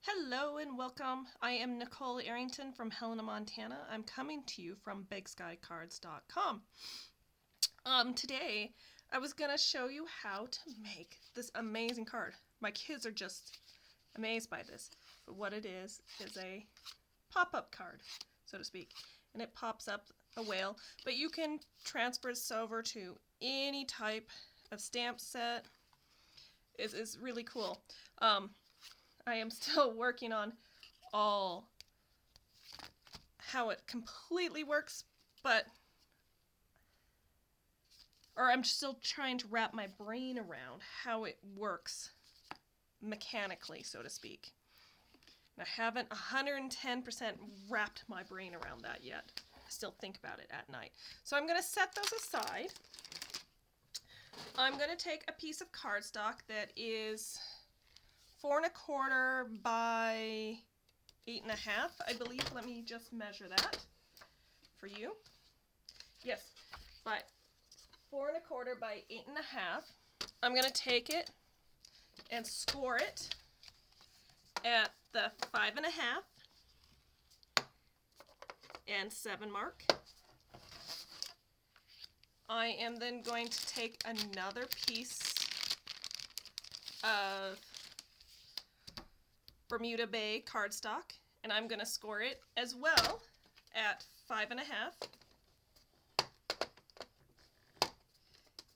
Hello and welcome. I am Nicole Arrington from Helena, Montana. I'm coming to you from BigSkyCards.com. Today I was going to show you how to make this amazing card. My kids are just amazed by this. But what it is a pop-up card, so to speak. And it pops up a whale, but you can transfer this over to any type of stamp set. It's really cool. I am still working on how it completely works, I'm still trying to wrap my brain around how it works mechanically, so to speak. And I haven't 110% wrapped my brain around that yet. I still think about it at night. So I'm going to set those aside. I'm going to take a piece of cardstock that is 4 1/4 by 8 1/2, I believe. Let me just measure that for you. Yes, but 4 1/4 by 8 1/2. I'm going to take it and score it at the 5 1/2 and 7 mark. I am then going to take another piece of Bermuda Bay Cardstock, and I'm going to score it as well at 5 1/2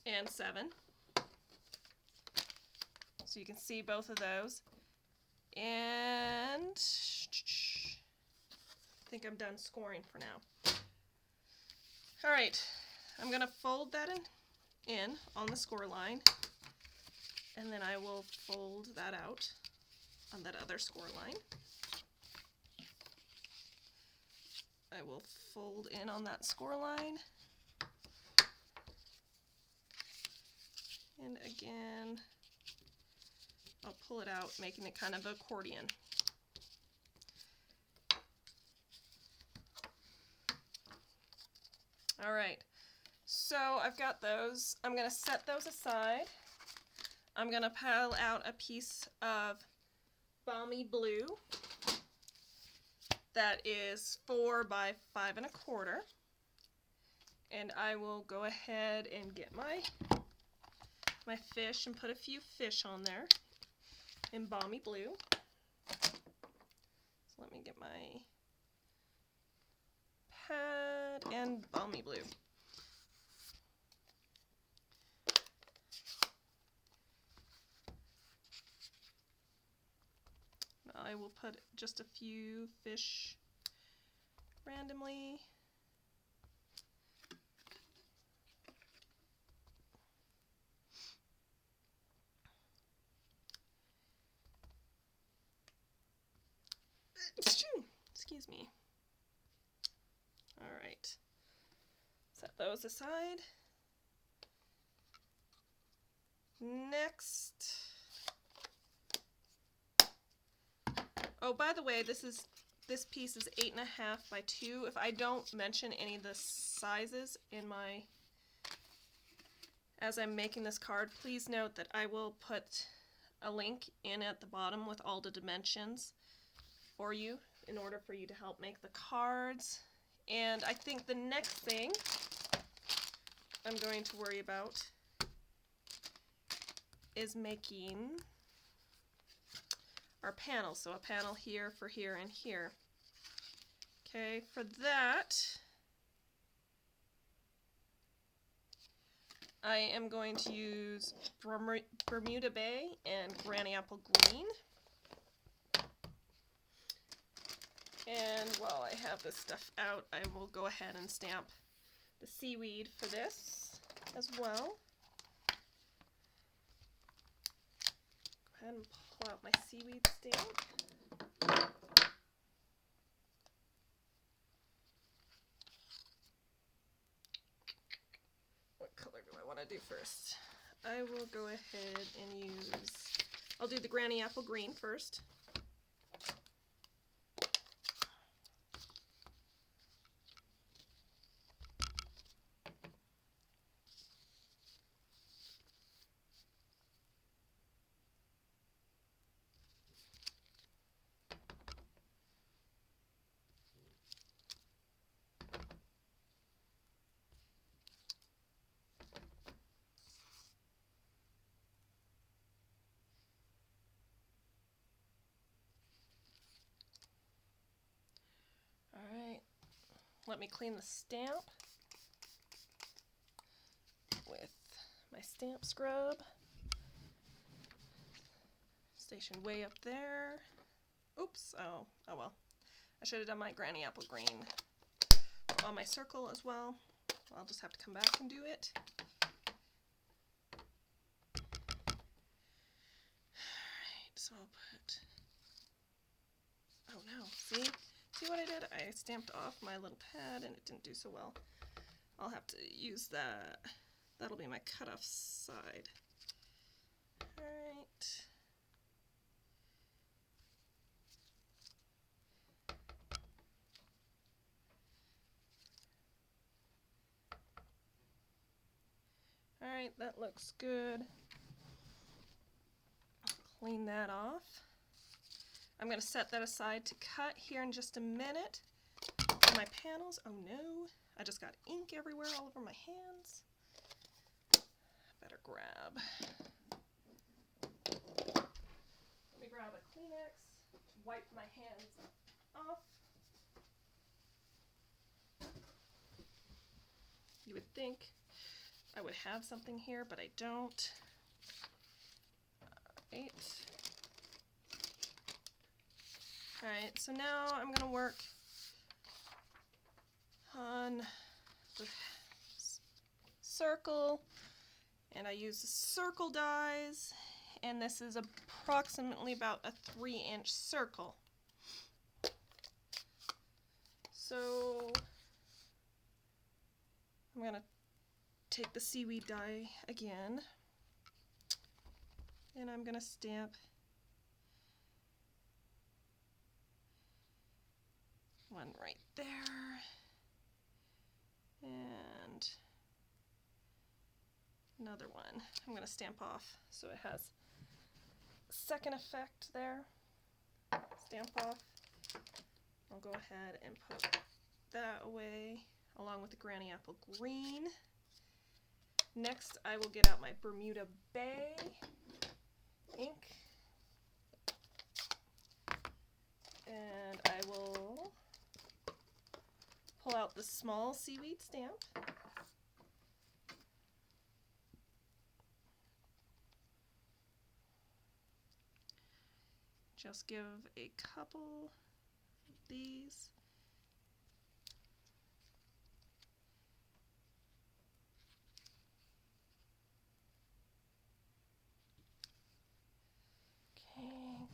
and 7. So you can see both of those. And I think I'm done scoring for now. All right, I'm going to fold that in on the score line, and then I will fold that out on that other score line. I will fold in on that score line. And again, I'll pull it out, making it kind of an accordion. All right, so I've got those. I'm going to set those aside. I'm going to pile out a piece of Balmy Blue that is 4 by 5 1/4, and I will go ahead and get my fish and put a few fish on there in Balmy Blue. So let me get my pad and Balmy Blue. I will put just a few fish randomly. Excuse me. All right. Set those aside. Next. Oh, by the way, this piece is 8 1/2 by 2. If I don't mention any of the sizes as I'm making this card, please note that I will put a link in at the bottom with all the dimensions for you in order for you to help make the cards. And I think the next thing I'm going to worry about is making our panel. So a panel here for here and here. Okay, for that I am going to use Bermuda Bay and Granny Apple Green. And while I have this stuff out, I will go ahead and stamp the seaweed for this as well. Go ahead and pull out my seaweed stamp. What color do I want to do first? I will go ahead and I'll do the Granny Apple Green first. let me clean the stamp with my stamp scrub. Stationed way up there. Oops, oh well. I should have done my Granny Apple Green on my circle as well. I'll just have to come back and do it. Alright, so I'll put, oh no, see what I did? I stamped off my little pad and it didn't do so well. I'll have to use that. That'll be my cutoff side. Alright. Alright, that looks good. Clean that off. I'm going to set that aside to cut here in just a minute. And my panels, oh no, I just got ink everywhere all over my hands. Better grab. Let me grab a Kleenex to wipe my hands off. You would think I would have something here, but I don't. Alright, so now I'm going to work on the circle, and I use the circle dies, and this is approximately about a 3-inch circle. So I'm going to take the seaweed die again, and I'm going to stamp one right there, and another one I'm going to stamp off so it has a second effect there. Stamp off. I'll go ahead and put that away along with the Granny Apple Green. Next, I will get out my Bermuda Bay ink, and I will pull out the small seaweed stamp. Just give a couple of these.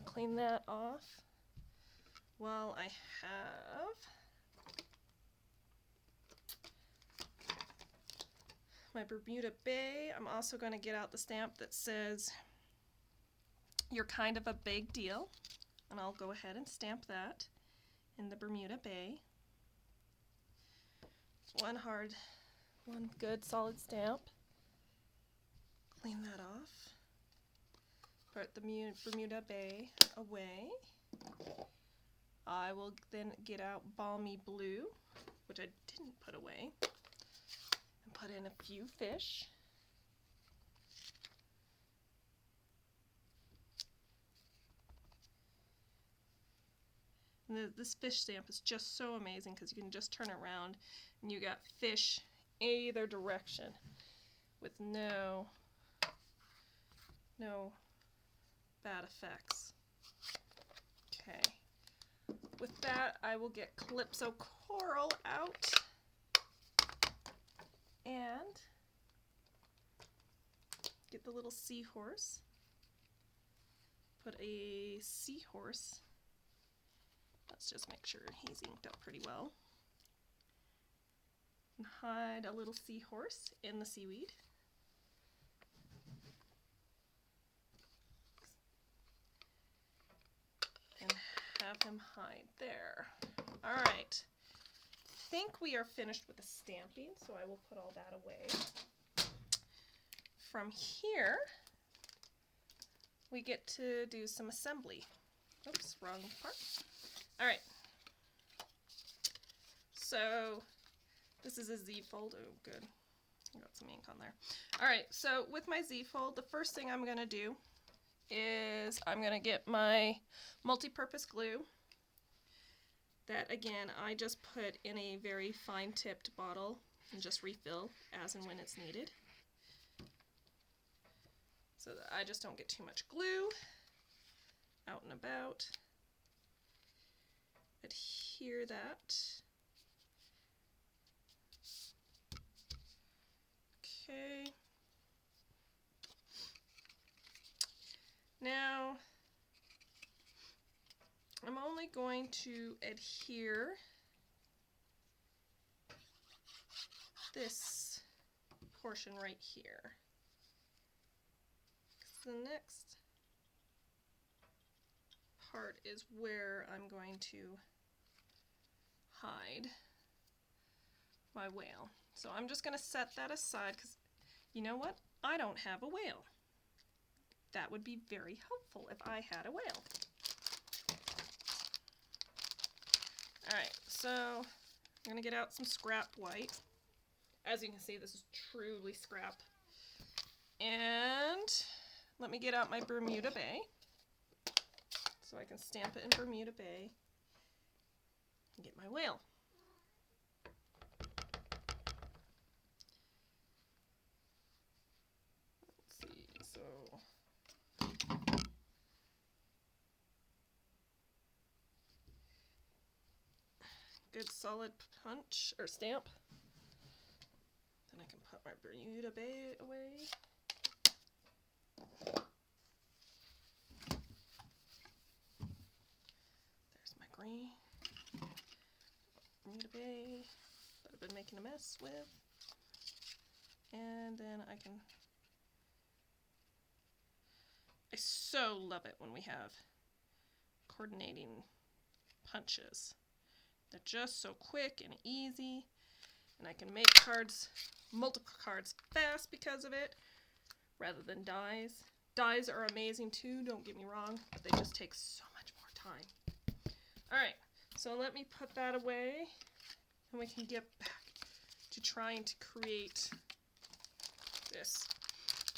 Clean that off while I have my Bermuda Bay. I'm also going to get out the stamp that says, "You're kind of a big deal," and I'll go ahead and stamp that in the Bermuda Bay. One good solid stamp. Clean that off. Put the Bermuda Bay away. I will then get out Balmy Blue, which I didn't put away, and put in a few fish. And this fish stamp is just so amazing because you can just turn it around and you got fish either direction with no bad effects. Okay. With that, I will get Calypso Coral out and get the little seahorse. Put a seahorse. Let's just make sure he's inked up pretty well. And hide a little seahorse in the seaweed. And have him hide there. Alright. I think we are finished with the stamping, so I will put all that away. From here, we get to do some assembly. Oops, wrong part. Alright, so this is a Z-fold. Oh, good. I got some ink on there. Alright, so with my Z-fold, the first thing I'm going to do is I'm going to get my multi-purpose glue, That again, I just put in a very fine tipped bottle and just refill as and when it's needed, so that I just don't get too much glue out and about. Adhere that. Okay. Now, I'm only going to adhere this portion right here. The next part is where I'm going to hide my whale. So I'm just going to set that aside because you know what? I don't have a whale. That would be very helpful if I had a whale. Alright, so I'm going to get out some scrap white. As you can see, this is truly scrap. And let me get out my Bermuda Bay so I can stamp it in Bermuda Bay and get my whale. Let's see, so good solid punch or stamp. Then I can put my Bermuda Bay away. There's my green Bermuda Bay that I've been making a mess with. And then I so love it when we have coordinating punches. They're just so quick and easy, and I can make cards, multiple cards fast because of it, rather than dies. Dies are amazing too, don't get me wrong, but they just take so much more time. Alright, so let me put that away, and we can get back to trying to create this.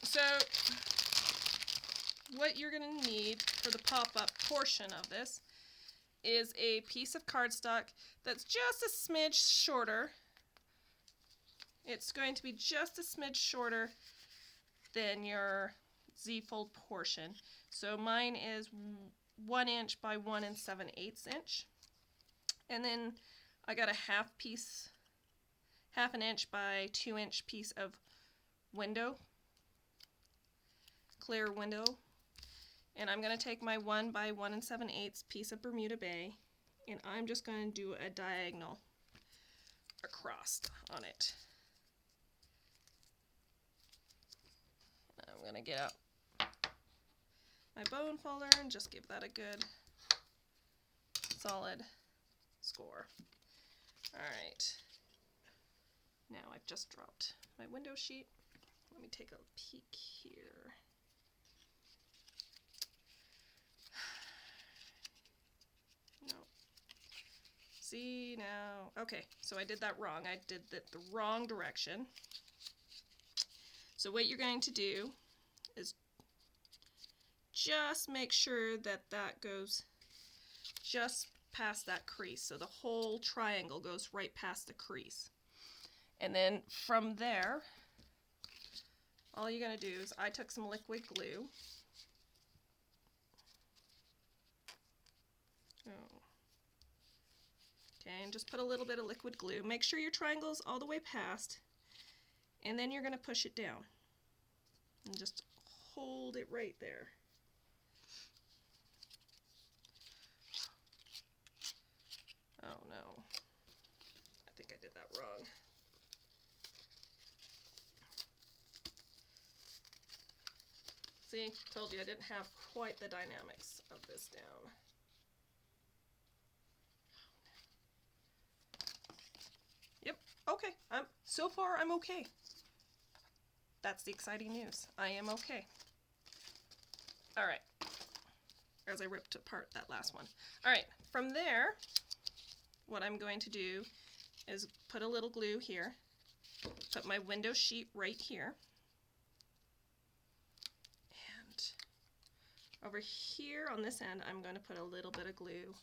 So, what you're going to need for the pop-up portion of this is a piece of cardstock that's just a smidge shorter. It's going to be just a smidge shorter than your Z-fold portion. So mine is 1 inch by 1 7/8 inch. And then I got a half an inch by 2 inch piece of window, clear window. And I'm going to take my 1 by 1 7/8 piece of Bermuda Bay, and I'm just going to do a diagonal across on it. I'm going to get out my bone folder and just give that a good solid score. Alright, now I've just dropped my window sheet. Let me take a peek here. No. See now, okay, so I did that wrong. I did it the wrong direction. So what you're going to do is just make sure that that goes just past that crease. So the whole triangle goes right past the crease. And then from there, all you're going to do is, I took some liquid glue. Okay, and just put a little bit of liquid glue. Make sure your triangle's all the way past, and then you're going to push it down. And just hold it right there. Oh no, I think I did that wrong. See, told you I didn't have quite the dynamics of this down. Yep, okay, so far I'm okay. That's the exciting news. I am okay. Alright, as I ripped apart that last one. Alright, from there, what I'm going to do is put a little glue here, put my window sheet right here, and over here on this end I'm going to put a little bit of glue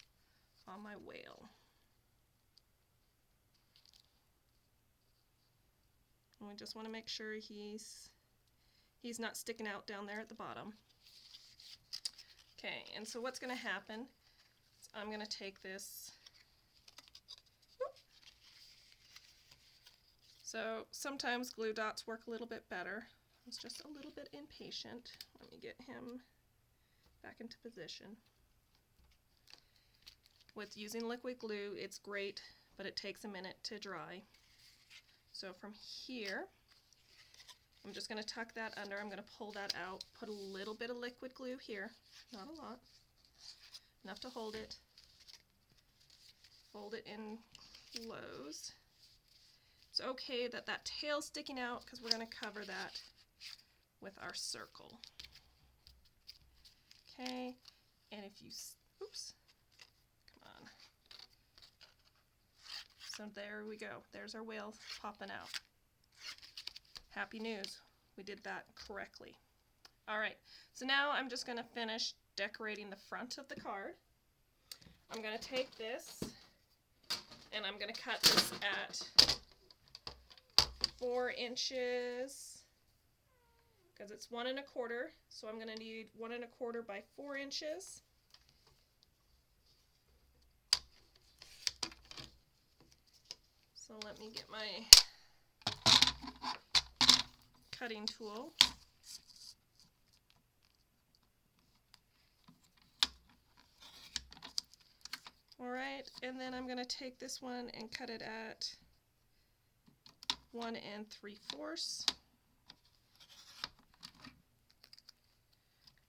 on my whale. And we just want to make sure he's not sticking out down there at the bottom. Okay, and so what's going to happen is I'm going to take this. So sometimes glue dots work a little bit better. I was just a little bit impatient. Let me get him back into position. With using liquid glue, it's great, but it takes a minute to dry. So from here, I'm just going to tuck that under. I'm going to pull that out, put a little bit of liquid glue here, not a lot, enough to hold it. Fold it in closed. It's okay that that tail's sticking out because we're going to cover that with our circle. Okay, and if you, oops, come on. So there we go. There's our whale popping out. Happy news. We did that correctly. All right, so now I'm just going to finish decorating the front of the card. I'm going to take this and I'm going to cut this at 4 inches because it's 1 1/4, so I'm going to need 1 1/4 by 4 inches. So let me get my cutting tool. Alright, and then I'm going to take this one and cut it at 1 3/4.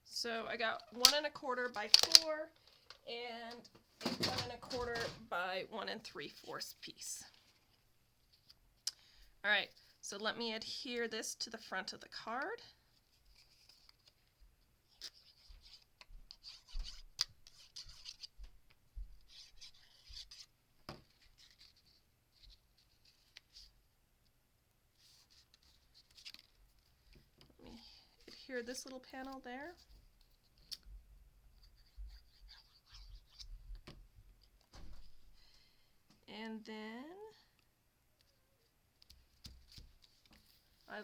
So I got 1 1/4 by 4 and a 1 1/4 by 1 3/4 piece. Alright, so let me adhere this to the front of the card. Let me adhere this little panel there. And then I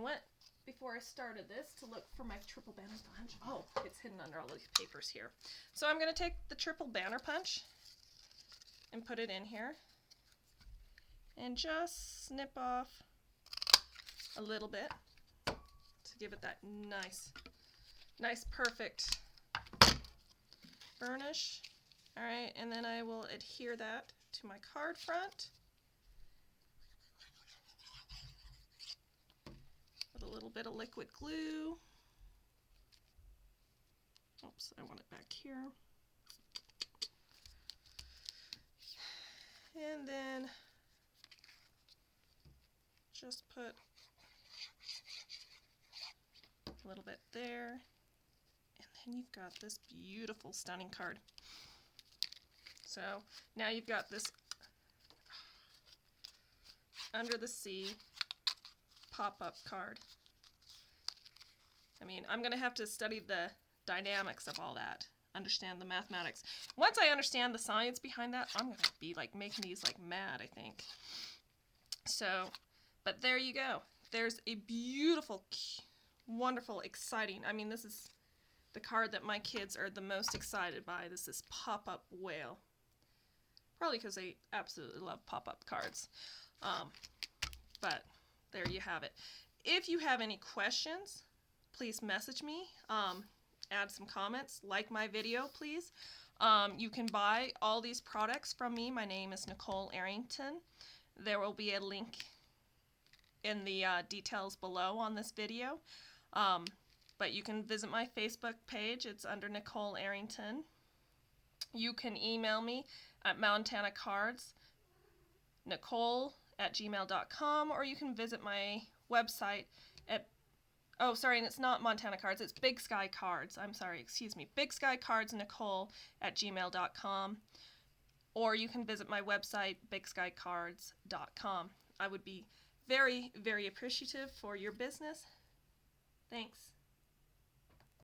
went before I started this to look for my triple banner punch. Oh, it's hidden under all these papers here. So I'm going to take the triple banner punch and put it in here and just snip off a little bit to give it that nice perfect burnish. Alright, and then I will adhere that to my card front with a little bit of liquid glue. Oops, I want it back here. And then just put a little bit there. And then you've got this beautiful, stunning card. So now you've got this under the sea pop-up card. I mean, I'm going to have to study the dynamics of all that, understand the mathematics. Once I understand the science behind that, I'm going to be like making these like mad, I think. So, but there you go. There's a beautiful, wonderful, exciting, I mean, this is the card that my kids are the most excited by. This is pop-up whale. Probably because they absolutely love pop-up cards. But there you have it. If you have any questions, please message me. Add some comments. Like my video, please. You can buy all these products from me. My name is Nicole Arrington. There will be a link in the details below on this video. But you can visit my Facebook page. It's under Nicole Arrington. You can email me at Montana Cards, nicole@gmail.com, or you can visit my website at, oh, sorry, and it's not Montana Cards, it's Big Sky Cards. I'm sorry, excuse me. Big Sky Cards, Nicole@gmail.com, or you can visit my website, bigskycards.com. I would be very, very appreciative for your business. Thanks.